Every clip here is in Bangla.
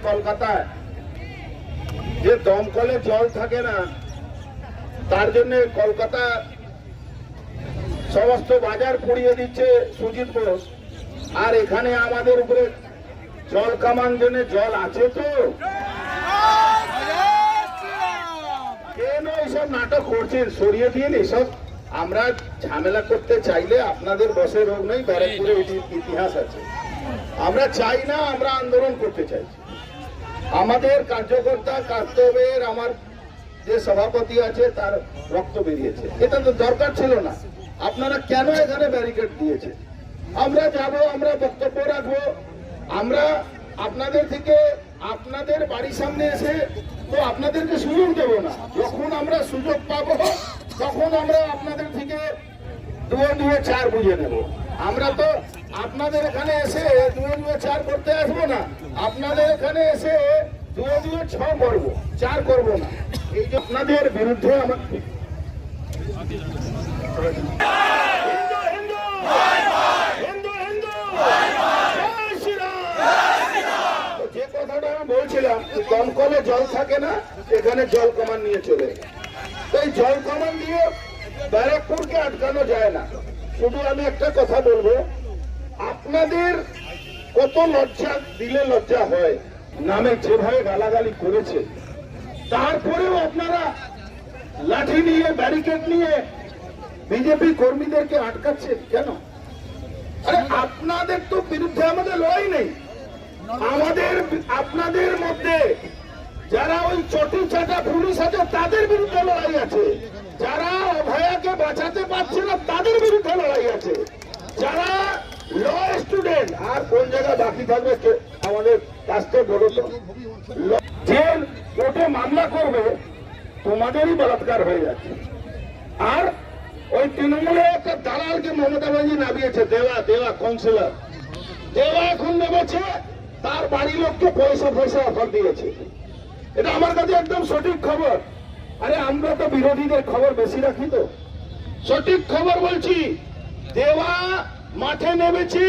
কলকাতায় যে দমকলে জল থাকে না, তার জন্য কলকাতা সমস্ত বাজার পুড়িয়ে দিচ্ছে সুজিত বোস, আর এখানে আমাদের উপরে জল কামান জন্য জল আছে তো? কেন এইসব নাটক করছেন? সরিয়ে দিন এসব। আমরা ঝামেলা করতে চাইলে আপনাদের বসে রোগ নেই, ব্যারাকপুরে ইতিহাস আছে। আমরা চাই না, আমরা আন্দোলন করতে চাইছি। আমাদের কার্যকর্তা কর্তব্যের, আমার যে সভাপতি আছে তার রক্ত বেরিয়েছে, এটা তো দরকার ছিল না। আপনারা কেন এখানে ব্যারিকেড দিয়েছে? আমরা যাব, আমরা বক্তব্য রাখবো, আমরা আপনাদের থেকে আপনাদের বাড়ির সামনে এসে তো আপনাদেরকে সুযোগ দেব না। যখন আমরা সুযোগ পাবো তখন আমরা আপনাদের থেকে 2-2-4 বুঝে নেব। আমরা তো আপনাদের এখানে এসে 2-2-4 করতে আসবো না, আপনাদের এখানে এসে 2-2-6 করবো, 4 করবো না। এই যে আপনাদের বিরুদ্ধে আমার যে কথাটা আমি বলছিলাম, দমকলে জল থাকে না, এখানে জল কামান নিয়ে চলে। এই জল কামান দিয়ে ব্যারাকপুরকে আটকানো যায় না। শুধু আমি একটা কথা বলবো, আপনাদের কত লজ্জা দিলে লজ্জা হয়, নামে যেভাবে গালাগালি করেছে, তারপরেও আপনারা লাঠি নিয়ে ব্যারিকেড নিয়ে বিজেপি কর্মীদেরকে আটকাচ্ছেন কেন? আরে আপনাদের তো বিরুদ্ধে আমাদের লড়াই নেই। আমাদের আপনাদের মধ্যে যারা ওই চটি চাটা পুলিশ আছে তাদের বিরুদ্ধে লড়াই আছে, যারা অভয়াকে বাঁচাতে পারছে না তাদের বিরুদ্ধে লড়াই আছে, যারা ল স্টুডেন্ট। আর কোন জায়গায় বাকি থাকবে আমাদের কাছে বলো তো? যে কোর্টে মামলা করবে তোমাদেরই বলাৎকার হয়ে যাচ্ছে। আর ওই তৃণমূলে একটা দালালকে মমতা ব্যানার্জি নামিয়েছে, দেওয়া কাউন্সিলর দেওয়া এখন নেমেছে, তার বাড়ির লোককে পয়সা অফার দিয়েছে। এটা আমার কাছে একদম সঠিক খবর। আরে আমরা তো বিরোধীদের খবর বেশি রাখি, তো সঠিক খবর বলছি। দেওয়া মাঠে নেমেছে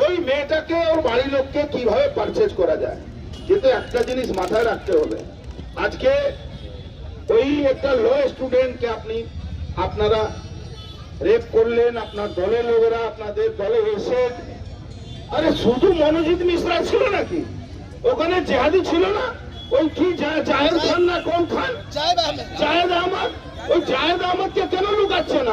ওই মেয়েটাকে, ওর বাড়ির লোককে কিভাবে পারচেজ করা যায়। কিন্তু একটা জিনিস মাথায় রাখতে হবে, আজকে ওই একটা ল স্টুডেন্টকে আপনারা রেপ করলেন, আপনার দলের লোকেরা আপনাদের দলে এসে। আরে শুধু মনোজিৎ মিশ্রা ছিল নাকি ওখানে? জেহাদি ছিল না? ওই কি জায়েদ খান না কোন খান, জায়েদ আহমদ, ওই জায়েদ আহমদকে কেন লুকাচ্ছে না?